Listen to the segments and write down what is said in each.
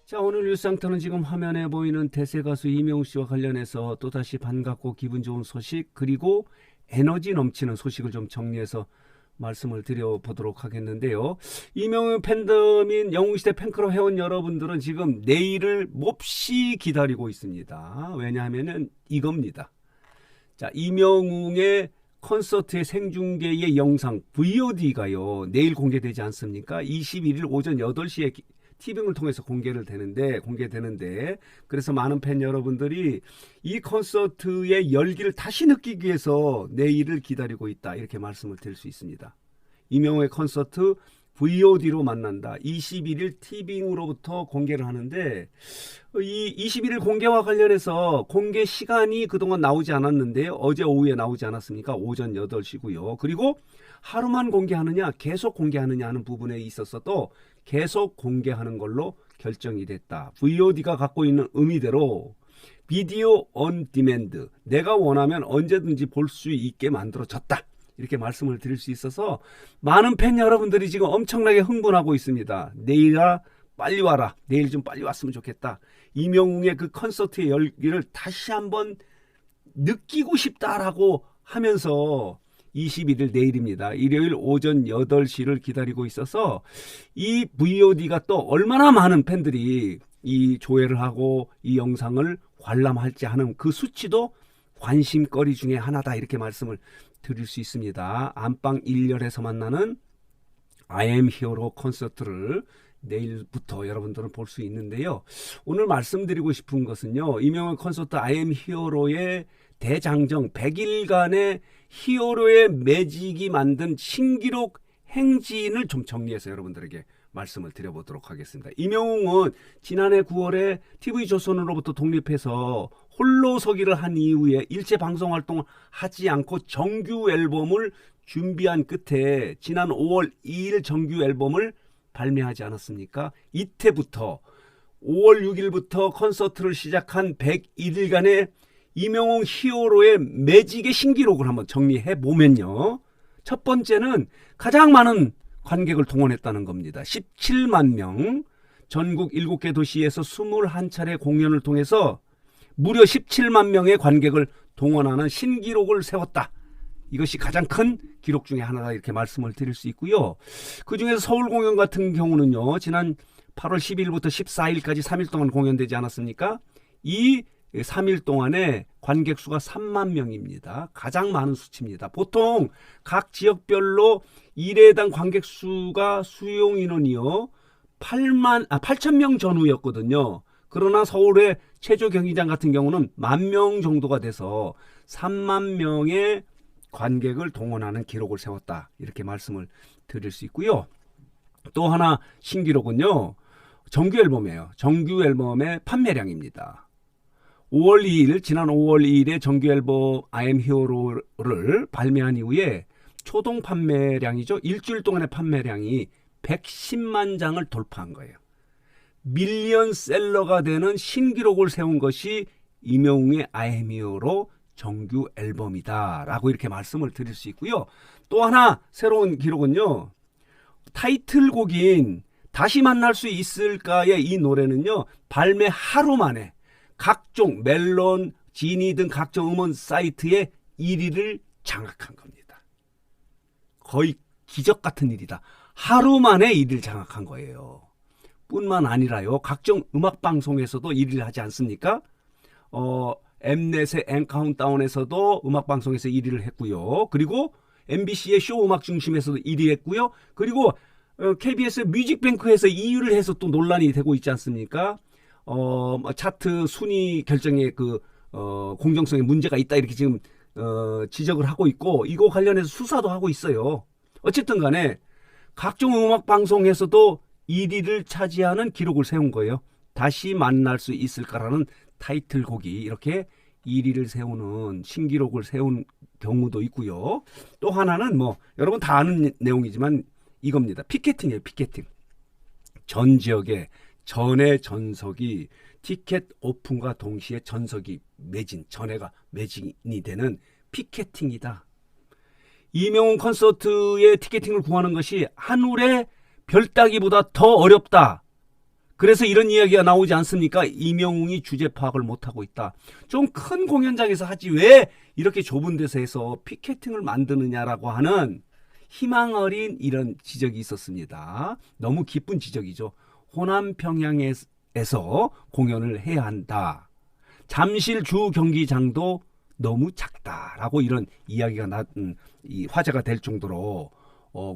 자, 오늘 뉴스상터는 지금 화면에 보이는 대세 가수 이명웅 씨와 관련해서 또다시 반갑고 기분 좋은 소식, 그리고 에너지 넘치는 소식을 좀 정리해서 말씀을 드려보도록 하겠는데요. 이명웅 팬덤인 영웅시대 팬클럽 회원 여러분들은 지금 내일을 몹시 기다리고 있습니다. 왜냐하면은 이겁니다. 자, 이명웅의 콘서트의 생중계의 영상 VOD가요 내일 공개되지 않습니까? 21일 오전 8시에 티빙을 통해서 공개되는데 그래서 많은 팬 여러분들이 이 콘서트의 열기를 다시 느끼기 위해서 내일을 기다리고 있다, 이렇게 말씀을 드릴 수 있습니다. 이명웅의 콘서트 VOD로 만난다. 21일 티빙으로부터 공개를 하는데, 이 21일 공개와 관련해서 공개 시간이 그동안 나오지 않았는데요. 어제 오후에 나오지 않았습니까? 오전 8시고요. 그리고 하루만 공개하느냐, 계속 공개하느냐 하는 부분에 있어서도 계속 공개하는 걸로 결정이 됐다. VOD가 갖고 있는 의미대로 비디오 온 디맨드, 내가 원하면 언제든지 볼 수 있게 만들어졌다, 이렇게 말씀을 드릴 수 있어서 많은 팬 여러분들이 지금 엄청나게 흥분하고 있습니다. 내일아 빨리 와라, 내일 좀 빨리 왔으면 좋겠다, 이명웅의 그 콘서트의 열기를 다시 한번 느끼고 싶다라고 하면서 21일 내일입니다. 일요일 오전 8시를 기다리고 있어서 이 VOD가 또 얼마나 많은 팬들이 이 조회를 하고 이 영상을 관람할지 하는 그 수치도 관심거리 중에 하나다, 이렇게 말씀을 드릴 수 있습니다. 안방 1열에서 만나는 I am Hero 콘서트를 내일부터 여러분들은 볼 수 있는데요. 오늘 말씀드리고 싶은 것은요, 이명웅 콘서트 I am Hero의 대장정 100일간의 히어로의 매직이 만든 신기록 행진을 좀 정리해서 여러분들에게 말씀을 드려보도록 하겠습니다. 이명웅은 지난해 9월에 TV조선으로부터 독립해서 홀로서기를 한 이후에 일체 방송 활동을 하지 않고 정규 앨범을 준비한 끝에 지난 5월 2일 정규 앨범을 발매하지 않았습니까? 이때부터 5월 6일부터 콘서트를 시작한 101일간의 이명웅 히어로의 매직의 신기록을 한번 정리해 보면요, 첫 번째는 가장 많은 관객을 동원했다는 겁니다. 17만 명, 전국 7개 도시에서 21차례 공연을 통해서 무려 17만 명의 관객을 동원하는 신기록을 세웠다. 이것이 가장 큰 기록 중에 하나다, 이렇게 말씀을 드릴 수 있고요. 그중에서 서울 공연 같은 경우는요, 지난 8월 12일부터 14일까지 3일 동안 공연되지 않았습니까? 이 3일 동안에 관객 수가 3만 명입니다. 가장 많은 수치입니다. 보통 각 지역별로 1회당 관객 수가 수용 인원이요 8,000명 전후였거든요. 그러나 서울의 체조 경기장 같은 경우는 10,000명 정도가 돼서 3만 명의 관객을 동원하는 기록을 세웠다, 이렇게 말씀을 드릴 수 있고요. 또 하나 신기록은요, 정규 앨범이에요. 정규 앨범의 판매량입니다. 5월 2일, 지난 5월 2일에 정규 앨범 I am Hero를 발매한 이후에 초동 판매량이죠, 일주일 동안의 판매량이 110만 장을 돌파한 거예요. 밀리언셀러가 되는 신기록을 세운 것이 이명웅의 I am Hero 정규 앨범이다, 라고 이렇게 말씀을 드릴 수 있고요. 또 하나 새로운 기록은요, 타이틀곡인 다시 만날 수 있을까의 이 노래는요, 발매 하루 만에 각종 멜론, 지니 등 각종 음원 사이트의 1위를 장악한 겁니다. 거의 기적 같은 일이다. 하루 만에 1위를 장악한 거예요. 뿐만 아니라요, 각종 음악 방송에서도 1위를 하지 않습니까? 엠넷의 엠카운트다운에서도 음악 방송에서 1위를 했고요. 그리고 MBC의 쇼 음악 중심에서도 1위 했고요. 그리고 KBS 뮤직뱅크에서 2위를 해서 또 논란이 되고 있지 않습니까? 차트 순위 결정에 공정성에 문제가 있다, 이렇게 지금 지적을 하고 있고, 이거 관련해서 수사도 하고 있어요. 어쨌든 간에 각종 음악 방송에서도 1위를 차지하는 기록을 세운 거예요. 다시 만날 수 있을까라는 타이틀곡이 이렇게 1위를 세우는 신기록을 세운 경우도 있고요. 또 하나는 여러분 다 아는 내용이지만 이겁니다. 피켓팅이에요. 피켓팅. 전 지역에 전의 전석이 티켓 오픈과 동시에 전석이 매진, 전회가 매진이 되는 피켓팅이다. 이명웅 콘서트의 티켓팅을 구하는 것이 하늘의 별 따기보다 더 어렵다. 그래서 이런 이야기가 나오지 않습니까? 이명웅이 주제 파악을 못하고 있다. 좀 큰 공연장에서 하지 왜 이렇게 좁은 데서 해서 피켓팅을 만드느냐라고 하는 희망 어린 이런 지적이 있었습니다. 너무 기쁜 지적이죠. 호남 평양에서 공연을 해야 한다. 잠실 주 경기장도 너무 작다라고 이런 이야기가 이 화제가 될 정도로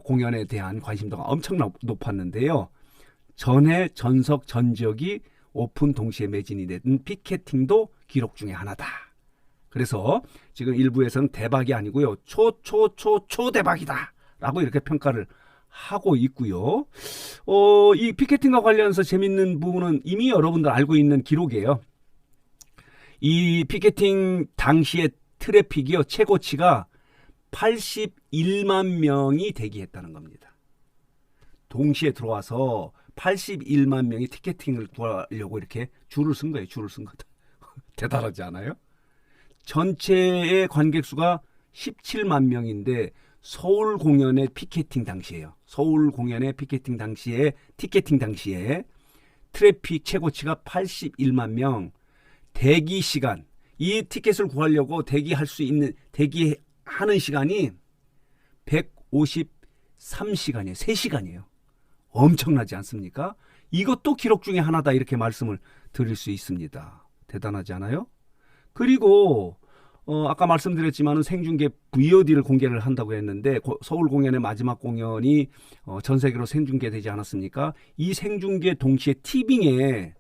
공연에 대한 관심도가 엄청 높았는데요. 전해 전석 전 지역이 오픈 동시에 매진이 된 피켓팅도 기록 중에 하나다. 그래서 지금 일부에서는 대박이 아니고요. 초대박이다 라고 이렇게 평가를 하고 있고요. 이 피켓팅과 관련해서 재밌는 부분은 이미 여러분들 알고 있는 기록이에요. 이 피켓팅 당시의 트래픽이요. 최고치가 81만 명이 대기했다는 겁니다. 동시에 들어와서 81만 명이 티켓팅을 구하려고 이렇게 줄을 쓴 거예요. 줄을 쓴 거다. 대단하지 않아요? 전체의 관객 수가 17만 명인데 서울 공연의 피켓팅 당시에요. 서울 공연의 피켓팅 당시에 티켓팅 당시에 트래픽 최고치가 81만 명. 대기 시간, 이 티켓을 구하려고 대기할 수 있는 대기하는 시간이 153시간이에요. 3시간이에요. 엄청나지 않습니까? 이것도 기록 중에 하나다 이렇게 말씀을 드릴 수 있습니다. 대단하지 않아요? 그리고 아까 말씀드렸지만 생중계 VOD를 공개를 한다고 했는데 서울 공연의 마지막 공연이 전 세계로 생중계되지 않았습니까? 이 생중계 동시에 티빙에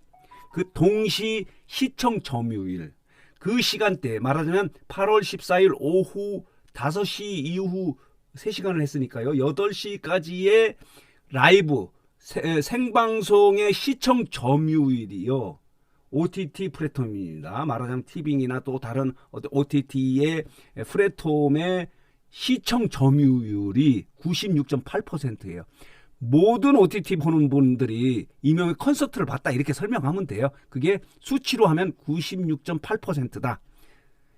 그 동시 시청 점유율 그 시간대 말하자면 8월 14일 오후 5시 이후 3시간을 했으니까요. 8시까지의 라이브 생방송의 시청 점유율이요. OTT 플랫폼입니다. 말하자면 티빙이나 또 다른 OTT의 플랫폼의 시청 점유율이 96.8%예요. 모든 OTT 보는 분들이 이명의 콘서트를 봤다 이렇게 설명하면 돼요. 그게 수치로 하면 96.8%다.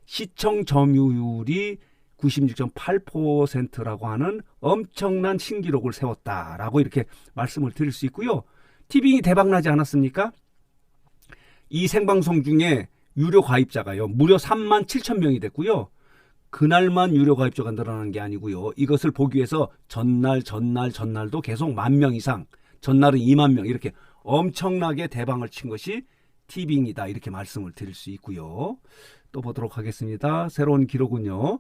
시청 점유율이 96.8%라고 하는 엄청난 신기록을 세웠다라고 이렇게 말씀을 드릴 수 있고요. 티빙이 대박나지 않았습니까? 이 생방송 중에 유료 가입자가요. 무려 3만 7천 명이 됐고요. 그날만 유료 가입자가 늘어나는 게 아니고요. 이것을 보기 위해서 전날도 계속 10,000명 이상, 전날은 2만 명 이렇게 엄청나게 대박을 친 것이 티빙이다 이렇게 말씀을 드릴 수 있고요. 또 보도록 하겠습니다. 새로운 기록은요.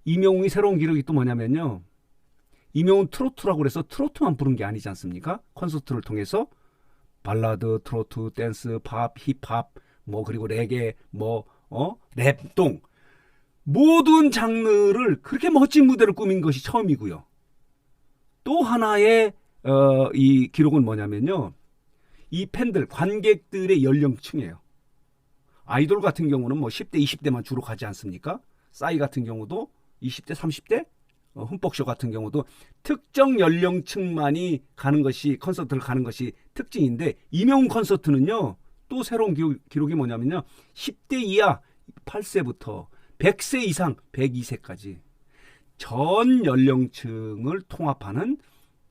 이명웅이 새로운 기록이 또 뭐냐면요. 이명웅 트로트라고 그래서 트로트만 부른 게 아니지 않습니까? 콘서트를 통해서 발라드, 트로트, 댄스, 팝, 힙합, 그리고 레게, 랩동 모든 장르를 그렇게 멋진 무대를 꾸민 것이 처음이고요. 또 하나의 이 기록은 뭐냐면요. 이 팬들, 관객들의 연령층이에요. 아이돌 같은 경우는 10대, 20대만 주로 가지 않습니까? 싸이 같은 경우도 20대, 30대? 흠뻑쇼 같은 경우도 특정 연령층만이 가는 것이 콘서트를 가는 것이 특징인데 이명웅 콘서트는요. 또 새로운 기록이 뭐냐면요. 10대 이하 8세부터 100세 이상 102세까지 전 연령층을 통합하는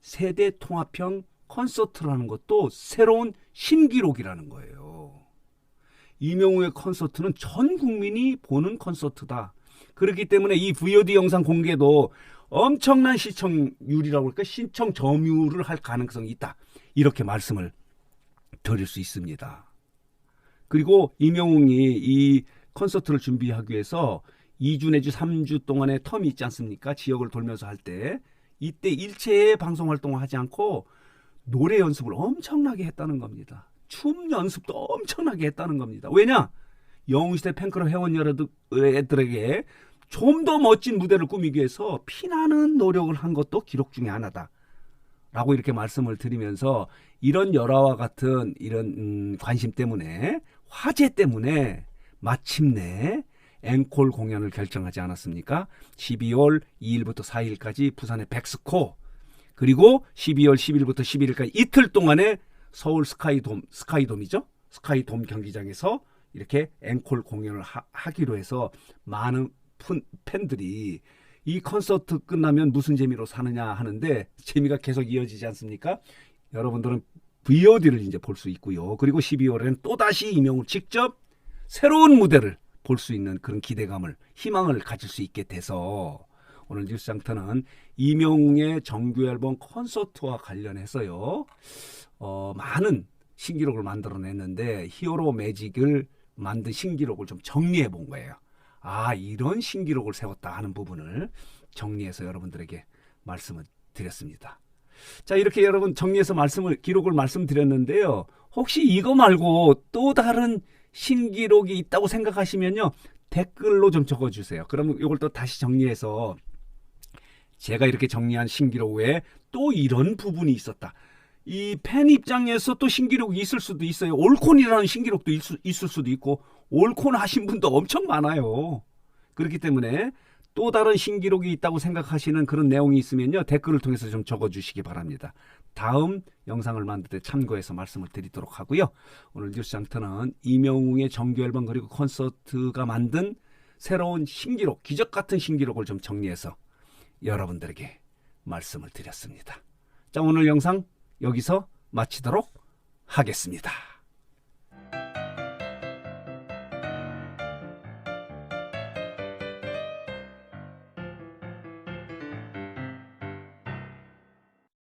세대 통합형 콘서트라는 것도 새로운 신기록이라는 거예요. 이명웅의 콘서트는 전 국민이 보는 콘서트다. 그렇기 때문에 이 VOD 영상 공개도 엄청난 시청률이라고 할까 시청 점유율을 할 가능성이 있다. 이렇게 말씀을 드릴 수 있습니다. 그리고 이명웅이 이 콘서트를 준비하기 위해서 2주 내지 3주 동안의 텀이 있지 않습니까? 지역을 돌면서 할 때 이때 일체의 방송 활동을 하지 않고 노래 연습을 엄청나게 했다는 겁니다. 춤 연습도 엄청나게 했다는 겁니다. 왜냐? 영웅시대 팬클럽 회원 여러분들에게 좀 더 멋진 무대를 꾸미기 위해서 피나는 노력을 한 것도 기록 중에 하나다. 라고 이렇게 말씀을 드리면서 이런 열화와 같은 이런 관심 때문에 화제 때문에 마침내 앵콜 공연을 결정하지 않았습니까? 12월 2일부터 4일까지 부산의 백스코 그리고 12월 10일부터 11일까지 이틀 동안에 서울 스카이돔이죠. 스카이돔 경기장에서 이렇게 앵콜 공연을 하기로 해서 많은 팬들이 이 콘서트 끝나면 무슨 재미로 사느냐 하는데 재미가 계속 이어지지 않습니까? 여러분들은 VOD를 이제 볼 수 있고요. 그리고 12월에는 또다시 이명웅 직접 새로운 무대를 볼 수 있는 그런 기대감을, 희망을 가질 수 있게 돼서 오늘 뉴스장터는 이명웅의 정규 앨범 콘서트와 관련해서요. 많은 신기록을 만들어냈는데 히어로 매직을 만든 신기록을 좀 정리해 본 거예요. 아, 이런 신기록을 세웠다 하는 부분을 정리해서 여러분들에게 말씀을 드렸습니다. 자, 이렇게 여러분 정리해서 기록을 말씀드렸는데요. 혹시 이거 말고 또 다른 신기록이 있다고 생각하시면요, 댓글로 좀 적어주세요. 그러면 이걸 또 다시 정리해서 제가 이렇게 정리한 신기록 외에 또 이런 부분이 있었다. 이 팬 입장에서 또 신기록이 있을 수도 있어요. 올콘이라는 신기록도 있을 수도 있고, 올콘 하신 분도 엄청 많아요. 그렇기 때문에 또 다른 신기록이 있다고 생각하시는 그런 내용이 있으면요, 댓글을 통해서 좀 적어주시기 바랍니다. 다음 영상을 만들 때 참고해서 말씀을 드리도록 하고요. 오늘 뉴스장터는 이명웅의 정규 앨범 그리고 콘서트가 만든 새로운 신기록, 기적 같은 신기록을 좀 정리해서 여러분들에게 말씀을 드렸습니다. 자, 오늘 영상 여기서 마치도록 하겠습니다.